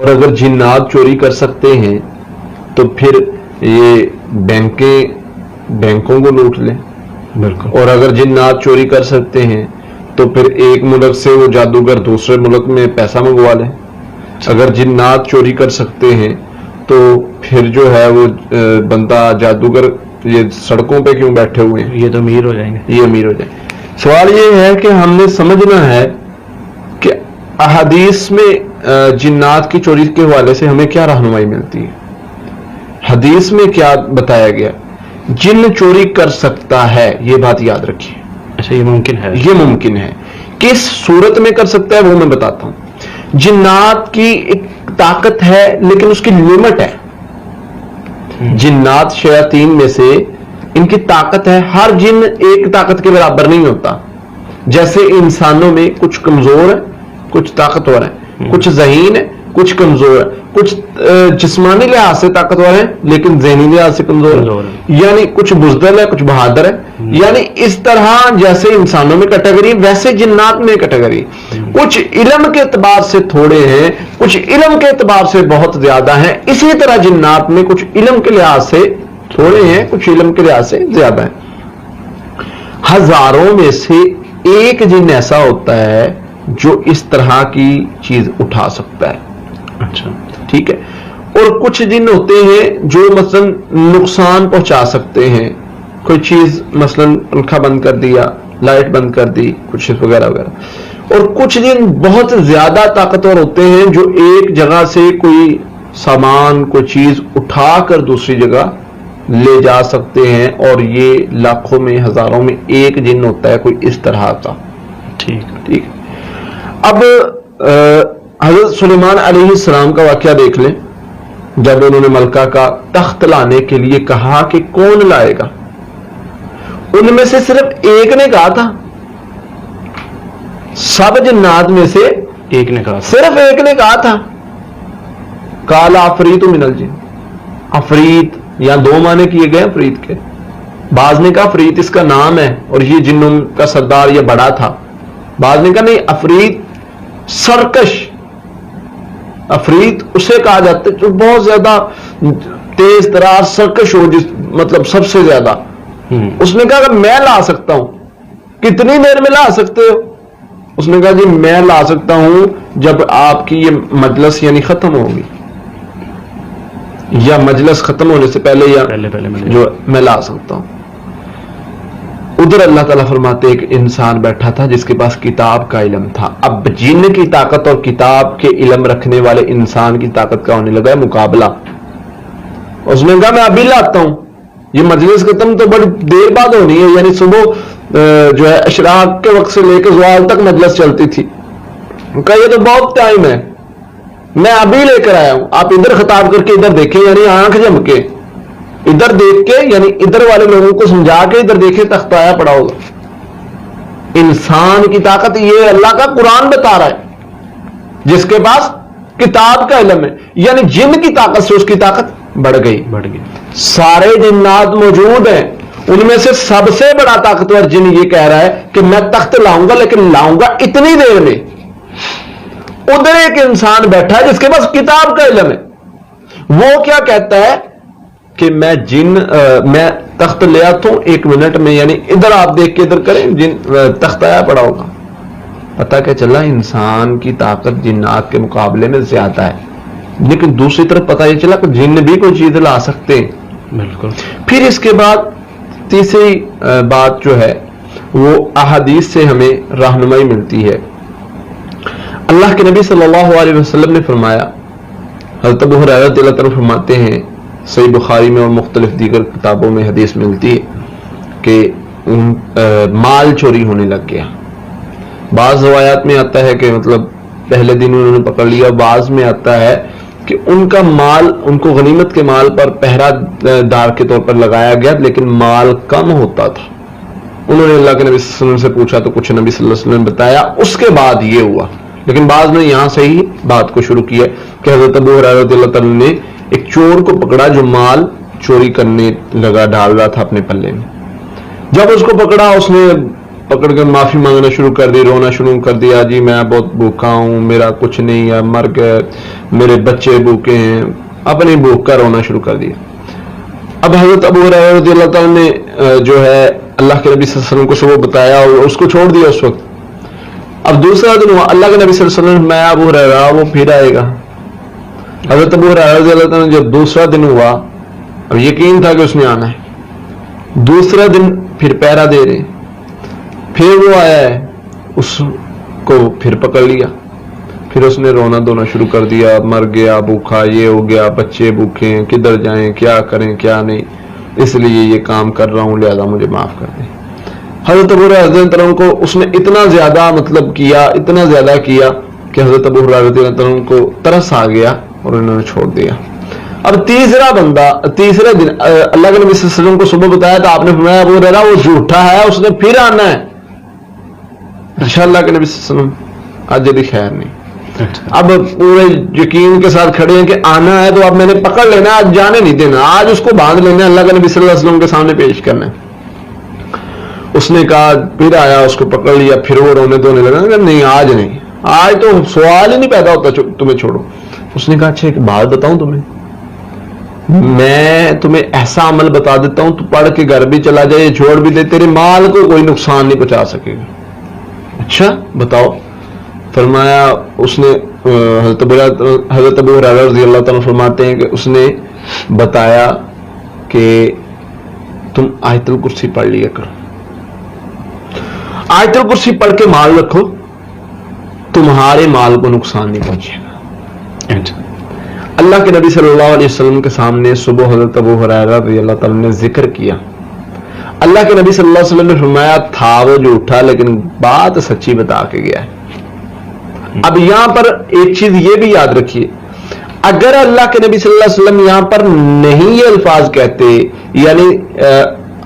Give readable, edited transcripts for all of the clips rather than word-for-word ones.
اور اگر جنات چوری کر سکتے ہیں تو پھر یہ بینکوں کو لوٹ لیں. بالکل. اور اگر جنات چوری کر سکتے ہیں تو پھر ایک ملک سے وہ جادوگر دوسرے ملک میں پیسہ منگوا لیں. اگر جنات چوری کر سکتے ہیں تو پھر جو ہے وہ بندہ جادوگر یہ سڑکوں پہ کیوں بیٹھے ہوئے ہیں؟ یہ تو امیر ہو جائیں گے. یہ امیر ہو جائیں. سوال یہ ہے کہ ہم نے سمجھنا ہے کہ احادیث میں جنات کی چوری کے حوالے سے ہمیں کیا رہنمائی ملتی ہے. حدیث میں کیا بتایا گیا؟ جن چوری کر سکتا ہے، یہ بات یاد رکھیے. اچھا، یہ ممکن ہے. یہ ممکن ہے. کس صورت میں کر سکتا ہے وہ میں بتاتا ہوں. جنات کی ایک طاقت ہے لیکن اس کی لمٹ ہے. جنات شیاطین میں سے ان کی طاقت ہے. ہر جن ایک طاقت کے برابر نہیں ہوتا. جیسے انسانوں میں کچھ کمزور ہے، کچھ طاقتور ہے، کچھ ذہین ہے، کچھ کمزور ہے، کچھ جسمانی لحاظ سے طاقتور ہے لیکن ذہنی لحاظ سے کمزور ہے. یعنی کچھ بزدل ہے، کچھ بہادر ہے. یعنی اس طرح جیسے انسانوں میں کیٹیگری ویسے جنات میں کیٹیگری. کچھ علم کے اعتبار سے تھوڑے ہیں، کچھ علم کے اعتبار سے بہت زیادہ ہیں. اسی طرح جنات میں کچھ علم کے لحاظ سے تھوڑے ہیں، کچھ علم کے لحاظ سے زیادہ ہیں. ہزاروں میں سے ایک جن ایسا ہوتا ہے جو اس طرح کی چیز اٹھا سکتا ہے. اچھا، ٹھیک ہے. اور کچھ جن ہوتے ہیں جو مثلا نقصان پہنچا سکتے ہیں. کوئی چیز مثلا پنکھا بند کر دیا، لائٹ بند کر دی، کچھ وغیرہ وغیرہ. اور کچھ جن بہت زیادہ طاقتور ہوتے ہیں جو ایک جگہ سے کوئی سامان، کوئی چیز اٹھا کر دوسری جگہ لے جا سکتے ہیں. اور یہ لاکھوں میں، ہزاروں میں ایک جن ہوتا ہے کوئی اس طرح کا. ٹھیک. اب حضرت سلیمان علیہ السلام کا واقعہ دیکھ لیں. جب انہوں نے ملکہ کا تخت لانے کے لیے کہا کہ کون لائے گا، ان میں سے صرف ایک نے کہا تھا. سب جنات میں سے ایک نے کہا، صرف ایک نے کہا تھا قال عفریت من الجن. عفریت یا دو معنی کیے گئے عفریت کے. بعض نے کہا عفریت اس کا نام ہے اور یہ جنوں کا سردار یہ بڑا تھا. بعض نے کہا نہیں، عفریت سرکش. عفریت اسے کہا جاتا ہے جو بہت زیادہ تیز ترار سرکش ہو، جس مطلب سب سے زیادہ. اس نے کہا کہ میں لا سکتا ہوں. کتنی دیر میں لا سکتے ہو؟ اس نے کہا جی میں لا سکتا ہوں جب آپ کی یہ مجلس یعنی ختم ہوگی، یا مجلس ختم ہونے سے پہلے، یا جو میں لا سکتا ہوں. ادھر اللہ تعالیٰ فرماتے ایک انسان بیٹھا تھا جس کے پاس کتاب کا علم تھا. اب جن کی طاقت اور کتاب کے علم رکھنے والے انسان کی طاقت کا ہونے لگا ہے مقابلہ. اس نے کہا میں ابھی لاتا ہوں. یہ مجلس ختم تو بڑی دیر بعد ہونی ہے، یعنی صبح جو ہے اشراق کے وقت سے لے کے زوال تک مجلس چلتی تھی. کہا یہ تو بہت ٹائم ہے، میں ابھی لے کر آیا ہوں. آپ ادھر خطاب کر کے ادھر دیکھیں، یعنی آنکھ جم کے ادھر دیکھ کے، یعنی ادھر والے لوگوں کو سمجھا کے ادھر دیکھے تخت آیا پڑا ہوگا. انسان کی طاقت یہ اللہ کا قرآن بتا رہا ہے جس کے پاس کتاب کا علم ہے. یعنی جن کی طاقت سے اس کی طاقت بڑھ گئی. سارے جنات موجود ہیں، ان میں سے سب سے بڑا طاقتور جن یہ کہہ رہا ہے کہ میں تخت لاؤں گا لیکن لاؤں گا اتنی دیر میں. ادھر ایک انسان بیٹھا ہے جس کے پاس کتاب کا علم ہے. وہ کیا کہتا ہے کہ میں تخت لے آتا ہوں 1 منٹ میں، یعنی ادھر آپ دیکھ کے ادھر کریں، تخت آیا پڑا ہوگا. پتہ کیا چلا؟ انسان کی طاقت جنات کے مقابلے میں زیادہ ہے. لیکن دوسری طرف پتہ یہ چلا کہ جن بھی کوئی چیز لا سکتے ہیں. بالکل. پھر اس کے بعد تیسری بات جو ہے وہ احادیث سے ہمیں رہنمائی ملتی ہے. اللہ کے نبی صلی اللہ علیہ وسلم نے فرمایا، حضرت ابو ہریرہ رضی اللہ عنہ فرماتے ہیں، صحیح بخاری میں اور مختلف دیگر کتابوں میں حدیث ملتی ہے کہ مال چوری ہونے لگ گیا. بعض روایات میں آتا ہے کہ مطلب پہلے دن انہوں نے پکڑ لیا. بعض میں آتا ہے کہ ان کا مال، ان کو غنیمت کے مال پر پہرا دار کے طور پر لگایا گیا لیکن مال کم ہوتا تھا. انہوں نے اللہ کے نبی صلی اللہ علیہ وسلم سے پوچھا تو کچھ نبی صلی اللہ علیہ وسلم نے بتایا. اس کے بعد یہ ہوا. لیکن بعض نے یہاں سے ہی بات کو شروع کیا کہ حضرت ابو ہریرہ رضی اللہ عنہ نے ایک چور کو پکڑا جو مال چوری کرنے لگا، ڈال رہا تھا اپنے پلے میں. جب اس کو پکڑا اس نے پکڑ کر معافی مانگنا شروع کر دی, رونا شروع کر دیا, جی میں بہت بھوکا ہوں, میرا کچھ نہیں ہے, مر گئے, میرے بچے بھوکے ہیں, اپنی بھوک کا رونا شروع کر دیا. اب حضرت ابو ہریرہ رضی اللہ تعالیٰ نے جو ہے اللہ کے نبی صلی اللہ علیہ وسلم کو صبح بتایا اور اس کو چھوڑ دیا اس وقت. اب دوسرا دن ہوا, اللہ کے نبی صلی اللہ علیہ وسلم میں ابو ہریرہ وہ پھر آئے گا. حضرت ابو ہریرہ رضی اللہ تعالیٰ نے جب دوسرا دن ہوا, اب یقین تھا کہ اس نے آنا ہے, دوسرا دن پھر پہرا دے رہے, پھر وہ آیا ہے, اس کو پھر پکڑ لیا, پھر اس نے رونا دھونا شروع کر دیا, مر گیا, بھوکا, یہ ہو گیا, بچے بھوکے ہیں, کدھر جائیں, کیا کریں کیا نہیں, اس لیے یہ کام کر رہا ہوں, لہذا مجھے معاف کر دیں. حضرت ابو ہریرہ رضی اللہ عنہ کو اس نے اتنا زیادہ مطلب کیا, اتنا زیادہ کیا کہ حضرت ابو ہریرہ رضی اللہ عنہ کو ترس آ گیا اور انہوں نے چھوڑ دیا. اب تیسرا بندہ تیسرے دن اللہ کے نبی صلی اللہ علیہ وسلم کو صبح بتایا تو آپ نے فرمایا ابو ہریرہ وہ جھوٹا ہے, اس نے پھر آنا ہے. اچھا اللہ کے نبی صلی اللہ علیہ وسلم آج جدی خیر نہیں. اب پورے یقین کے ساتھ کھڑے ہیں کہ آنا ہے تو اب میں نے پکڑ لینا, آج جانے نہیں دینا, آج اس کو باندھ لینا, اللہ کے نبی صلی اللہ علیہ وسلم کے سامنے پیش کرنا ہے. اس نے کہا, پھر آیا, اس کو پکڑ لیا, پھر وہ رونے دھونے لگا, نہیں آج نہیں, آج تو سوال ہی نہیں پیدا ہوتا تمہیں چھوڑو. اس نے کہا اچھا ایک بات بتاؤں تمہیں, میں تمہیں ایسا عمل بتا دیتا ہوں, تو پڑھ کے گھر بھی چلا جائے, چھوڑ بھی دے, تیرے مال کو کوئی نقصان نہیں پہنچا سکے گا. اچھا بتاؤ. فرمایا اس نے حضرت ابو ہریرہ رضی اللہ تعالیٰ فرماتے ہیں کہ اس نے بتایا کہ تم آیت الکرسی پڑھ لیا کرو, آیت الکرسی پڑھ کے مال رکھو, تمہارے مال کو نقصان نہیں پہنچے گا. اللہ کے نبی صلی اللہ علیہ وسلم کے سامنے صبح حضرت ابو ہریرہ رضی اللہ تعالیٰ نے ذکر کیا. اللہ کے نبی صلی اللہ علیہ وسلم نے فرمایا تھا وہ جھوٹا لیکن بات سچی بتا کے گیا ہے. اب یہاں پر ایک چیز یہ بھی یاد رکھیے, اگر اللہ کے نبی صلی اللہ علیہ وسلم یہاں پر نہیں یہ الفاظ کہتے, یعنی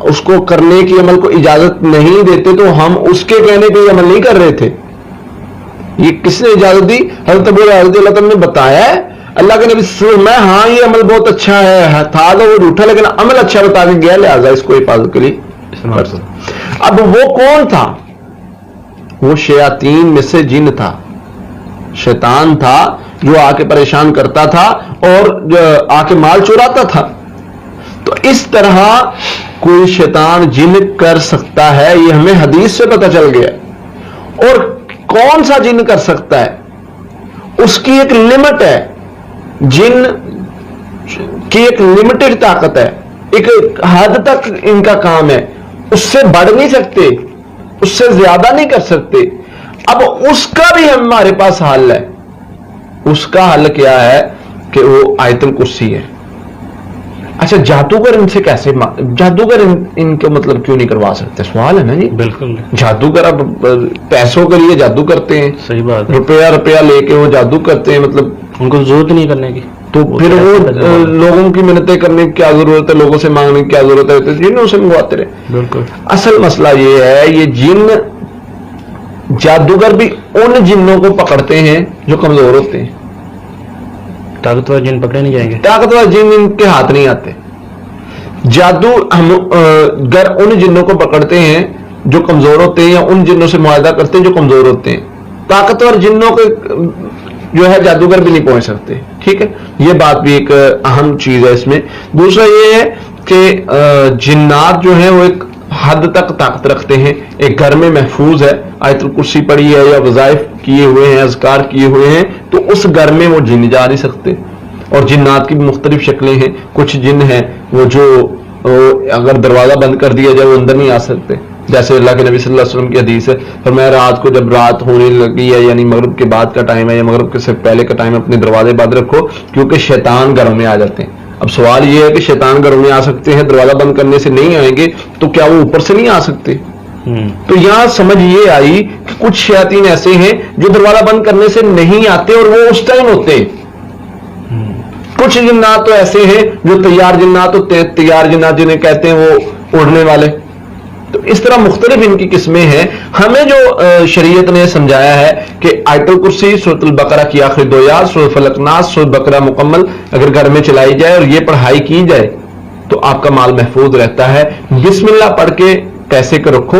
اس کو کرنے کی عمل کو اجازت نہیں دیتے, تو ہم اس کے کہنے پہ عمل نہیں کر رہے تھے. یہ کس نے اجازت دی؟ حضرت ابو ہریرہ رضی اللہ تعالیٰ نے بتایا ہے اللہ کے نبی صلی اللہ علیہ وسلم میں, ہاں یہ عمل بہت اچھا ہے, تھا تو وہ جھوٹا لیکن عمل اچھا بتا کے گیا, لہٰذا اس کو حفاظت کے لیے. اب وہ کون تھا؟ وہ شیاطین میں سے جن تھا, شیطان تھا جو آ کے پریشان کرتا تھا اور آ کے مال چوراتا تھا. تو اس طرح کوئی شیطان جن کر سکتا ہے, یہ ہمیں حدیث سے پتہ چل گیا. اور کون سا جن کر سکتا ہے, اس کی ایک لمٹ ہے, جن کی ایک لمیٹڈ طاقت ہے, ایک حد تک ان کا کام ہے, اس سے بڑھ نہیں سکتے, اس سے زیادہ نہیں کر سکتے. اب اس کا بھی ہمارے پاس حل ہے. اس کا حل کیا ہے کہ وہ آیت الکرسی ہے. اچھا جادوگر ان سے کیسے, جادوگر ان کے مطلب کیوں نہیں کروا سکتے؟ سوال ہے نا جی. بالکل. جادوگر اب پیسوں کے لیے جادو کرتے ہیں, صحیح بات, روپیہ لے کے وہ جادو کرتے ہیں, مطلب ان کو ضرورت نہیں کرنے کی, تو پھر وہ لوگوں کی منتیں کرنے کی کیا ضرورت ہے, لوگوں سے مانگنے کی کیا ضرورت ہے, جنوں سے منگواتے رہے. بالکل. اصل مسئلہ یہ ہے, یہ جن جادوگر بھی ان جنوں کو پکڑتے ہیں جو کمزور ہوتے ہیں. طاقتور جن پکڑے نہیں جائیں گے, طاقتور جن ان کے ہاتھ نہیں آتے. جادو گر ان جنوں کو پکڑتے ہیں جو کمزور ہوتے ہیں, یا ان جنوں سے معاہدہ کرتے ہیں جو کمزور ہوتے ہیں. طاقتور جنوں کے جو ہے جادوگر بھی نہیں پہنچ سکتے. ٹھیک ہے, یہ بات بھی ایک اہم چیز ہے اس میں. دوسرا یہ ہے کہ جنات جو ہیں وہ ایک حد تک طاقت رکھتے ہیں, ایک گھر میں محفوظ ہے, آیت الکرسی پڑھی ہے یا وظائف کیے ہوئے ہیں, اذکار کیے ہوئے ہیں, تو اس گھر میں وہ جن جا نہیں سکتے. اور جنات کی بھی مختلف شکلیں ہیں. کچھ جن ہیں وہ جو اگر دروازہ بند کر دیا جائے وہ اندر نہیں آ سکتے, جیسے اللہ کے نبی صلی اللہ علیہ وسلم کی حدیث ہے, فرمایا رات کو جب رات ہونے لگی ہے, یعنی مغرب کے بعد کا ٹائم ہے یا مغرب کے سے پہلے کا ٹائم ہے, اپنے دروازے بند رکھو کیونکہ شیطان گھروں میں آ جاتے ہیں. اب سوال یہ ہے کہ شیطان گھروں میں آ سکتے ہیں, دروازہ بند کرنے سے نہیں آئیں گے, تو کیا وہ اوپر سے نہیں آ سکتے؟ تو یہاں سمجھ یہ آئی کہ کچھ شیاطین ایسے ہیں جو دروازہ بند کرنے سے نہیں آتے اور وہ اس ٹائم ہوتے. کچھ جنات تو ایسے ہیں جو تیار جنات ہوتے ہیں, تیار جنات جنہیں کہتے ہیں وہ اڑنے والے. تو اس طرح مختلف ان کی قسمیں ہیں. ہمیں جو شریعت نے سمجھایا ہے کہ آیت الکرسی, سورۃ البقرہ کی آخری 2 آیات, سورۃ فلق ناس, سورۃ بقرہ مکمل اگر گھر میں چلائی جائے اور یہ پڑھائی کی جائے تو آپ کا مال محفوظ رہتا ہے. بسم اللہ پڑھ کے پیسے کو رکھو,